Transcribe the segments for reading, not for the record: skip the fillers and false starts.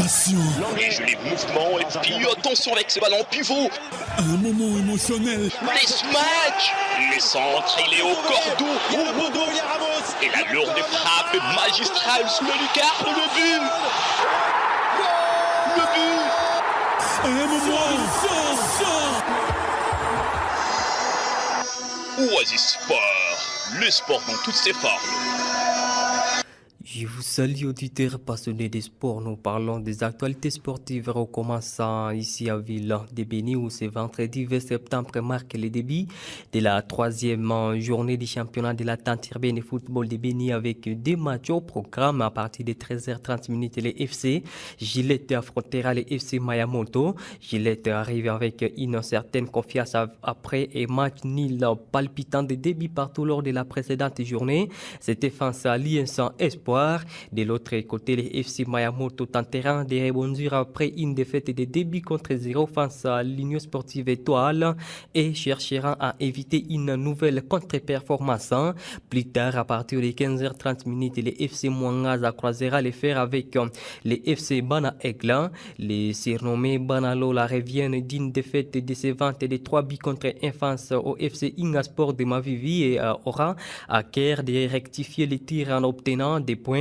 Et je les mouvements et puis attention avec ce ballon pivot. Un moment émotionnel. Les smacks, les centres, il est au cordeau. Et la lourde frappe magistrale sous le lucarne, le but. Le but. Un moment Oasis Sport, le sport dans toutes ses formes. Je vous salue auditeurs passionnés des sports. Nous parlons des actualités sportives recommençant ici à Ville de Béni où ce vendredi 20 septembre marque le début de la troisième journée du championnat de la tente urbaine de football de Béni avec deux matchs au programme à partir de 13h30 les FC. Gillette affrontera les FC Mayamoto. Gillette arrive avec une certaine confiance après un match nul palpitant de début partout lors de la précédente journée. C'était face à l'INSA Espoir. De l'autre côté, les FC Mayamoto tenteront de rebondir après une défaite de début contre 0 face à l'Union Sportive Étoile et chercheront à éviter une nouvelle contre-performance. Plus tard, à partir de 15h30, les FC Mwangaza croisera les fers avec les FC Bana Egla. Les surnommés Banalola reviennent d'une défaite décevante de 3 buts contre 1 face au FC Ingasport de Mavivi et aura à cœur de rectifier les tirs en obtenant des points.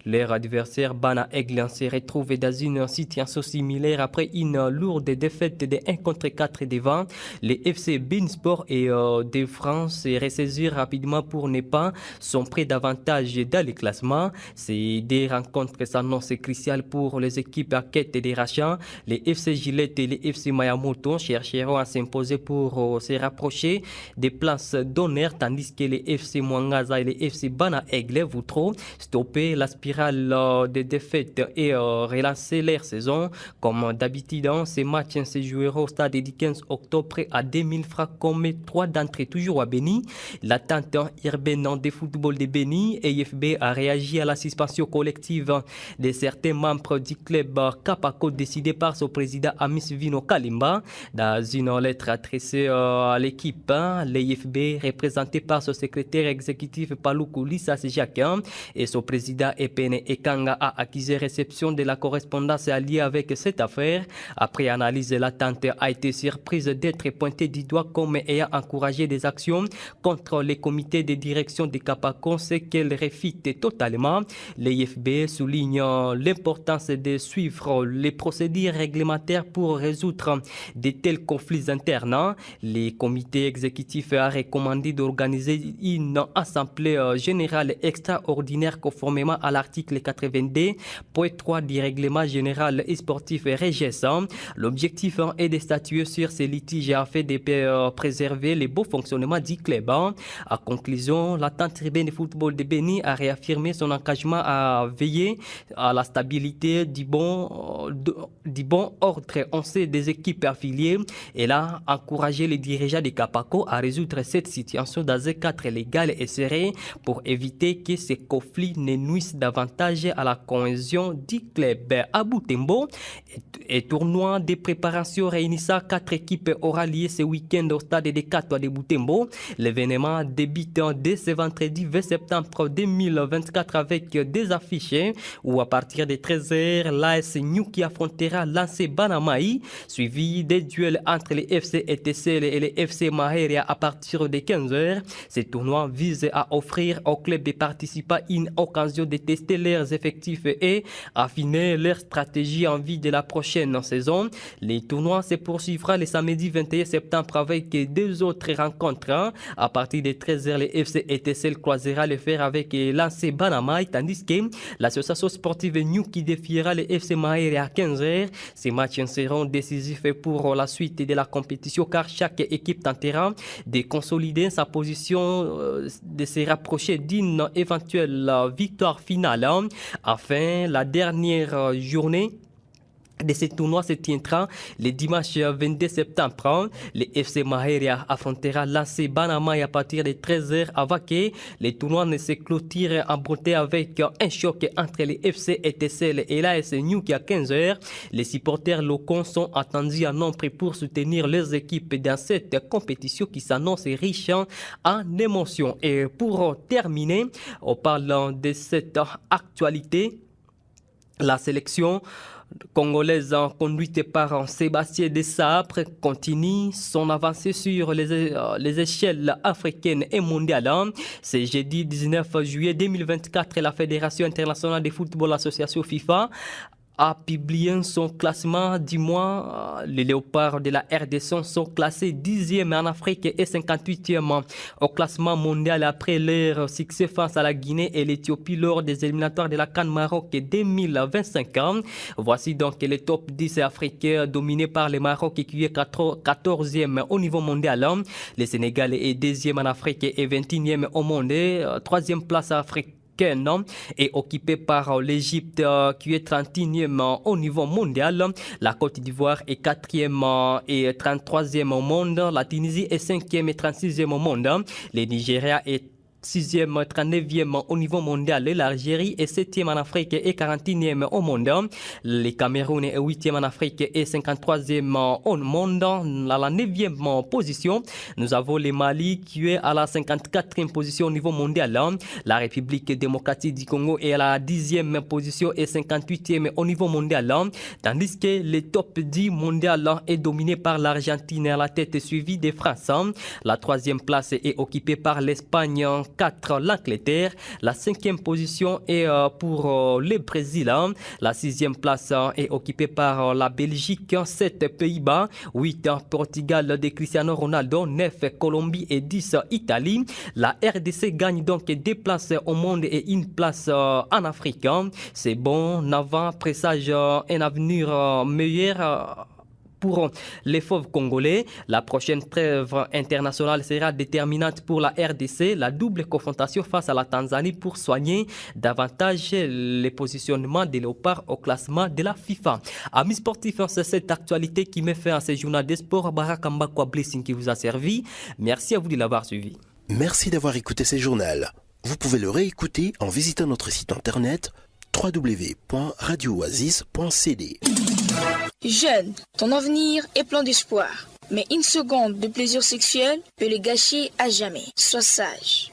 Leur adversaire Bana Eglan se retrouve dans une situation similaire après une lourde défaite de 1 contre 4 devant les FC Beansport et de France se ressaisir rapidement pour ne pas sombrer davantage dans les classements. Ces deux rencontres s'annoncent cruciales pour les équipes à quête des rachats. Les FC Gillette et les FC Mayamoto chercheront à s'imposer pour se rapprocher des places d'honneur tandis que les FC Mwangaza et les FC Bana Egle voudront stopper la spirale des défaites et relancer leur saison. Comme d'habitude, ces matchs se joueront au stade du 15 octobre à 2000 francs comme 3 d'entrée toujours à Béni. L'attente urbaine de football de Béni, EFB, a réagi à la suspension collective de certains membres du club Kapako décidée par son président Amis Vino Kalimba. Dans une lettre adressée à l'équipe, l'EFB, représenté par son secrétaire exécutif Paluku Lissas Jacques et son président Epene Ekanga a accusé réception de la correspondance alliée avec cette affaire. Après analyse, l'attente a été surprise d'être pointée du doigt comme ayant encouragé des actions contre les comités de direction de Kapako, ce qu'elle réfute totalement. L'IFB souligne l'importance de suivre les procédures réglementaires pour résoudre de tels conflits internes. Les comités exécutifs a recommandé d'organiser une assemblée générale extraordinaire conformément à l'article 82.3 du règlement général et sportif RGS. L'objectif est de statuer sur ces litiges afin de préserver le bon fonctionnement du club. À conclusion, la tente urbaine de football de Béni a réaffirmé son engagement à veiller à la stabilité du bon ordre des équipes affiliées. Elle a encouragé les dirigeants de Kapako à résoudre cette situation dans un cadre légal et serein pour éviter que ces conflits ne nuisent davantage à la cohésion du club. À Butembo, et tournoi de préparation réunissant 4 équipes aura lieu ce week-end au stade de Katwa de Butembo. L'événement débute dès ce vendredi 20 septembre 2024 avec des affiches où à partir de 13h, l'AS Nyuki affrontera l'ANC Banamaï, suivi des duels entre les FC ETCL et les FC Maheria à partir de 15h. Ce tournoi vise à offrir aux clubs de participants une occasion de tester leurs effectifs et affiner leur stratégie en vue de la prochaine saison. Les tournois se poursuivra le samedi 21 septembre avec 2 autres rencontres. À partir de 13h, les FC ETCL croisera le fer avec l'ANC Banamaï, tandis que l'association sportive New qui défiera les FC Mahere à 15h. Ces matchs seront décisifs pour la suite de la compétition car chaque équipe tentera de consolider sa position, de se rapprocher d'une éventuelle victoire finale. Enfin, la dernière journée de ce tournoi se tiendra le dimanche 22 septembre. Le FC Maheria affrontera l'AC Banamaï à partir de 13h avant que le tournoi ne se clôture en beauté avec un choc entre les FC ETCL et l'AS Nyuki à 15h. Les supporters locaux sont attendus en nombre pour soutenir leurs équipes dans cette compétition qui s'annonce riche en émotions. Et pour terminer, en parlant de cette actualité, la sélection congolaise conduite par Sébastien Desabre continue son avancée sur les échelles africaines et mondiales. C'est jeudi 19 juillet 2024, la Fédération internationale de football association FIFA a publié son classement du mois. Les léopards de la RDC sont classés 10e en Afrique et 58e au classement mondial après leur succès face à la Guinée et l'Éthiopie lors des éliminatoires de la CAN Maroc 2025. Voici donc les top 10 africains dominés par le Maroc qui est 14e au niveau mondial. Le Sénégal est 2e en Afrique et 21e au monde. 3e place africaine est occupée par l'Égypte qui est 31e au niveau mondial. La Côte d'Ivoire est 4e et 33e au monde. La Tunisie est 5e et 36e au monde. Le Nigeria est 6e, 39e au niveau mondial. L'Algérie est 7e en Afrique et 41e au monde. Le Cameroun est 8e en Afrique et 53e au monde. À la 9e position, nous avons le Mali qui est à la 54e position au niveau mondial. La République démocratique du Congo est à la 10e position et 58e au niveau mondial. Tandis que le top 10 mondial est dominé par l'Argentine à la tête, suivie de France. La 3e place est occupée par l'Espagne, 4 l'Angleterre, la 5e position est pour le Brésil, la 6e place est occupée par la Belgique, 7 Pays-Bas, 8 Portugal de Cristiano Ronaldo, 9 Colombie et 10 Italie. La RDC gagne donc 2 places au monde et 1 place en Afrique. C'est bon, avant présage un avenir meilleur pour les fauves congolais. La prochaine trêve internationale sera déterminante pour la RDC, la double confrontation face à la Tanzanie pour soigner davantage les positionnements des léopards au classement de la FIFA. Amis sportifs, c'est cette actualité qui met fin à ce journal des sports. Barakamba Kwa Blessing qui vous a servi. Merci à vous de l'avoir suivi. Merci d'avoir écouté ce journal. Vous pouvez le réécouter en visitant notre site internet www.radiooasis.cd. Jeune, ton avenir est plein d'espoir. Mais une seconde de plaisir sexuel peut le gâcher à jamais. Sois sage.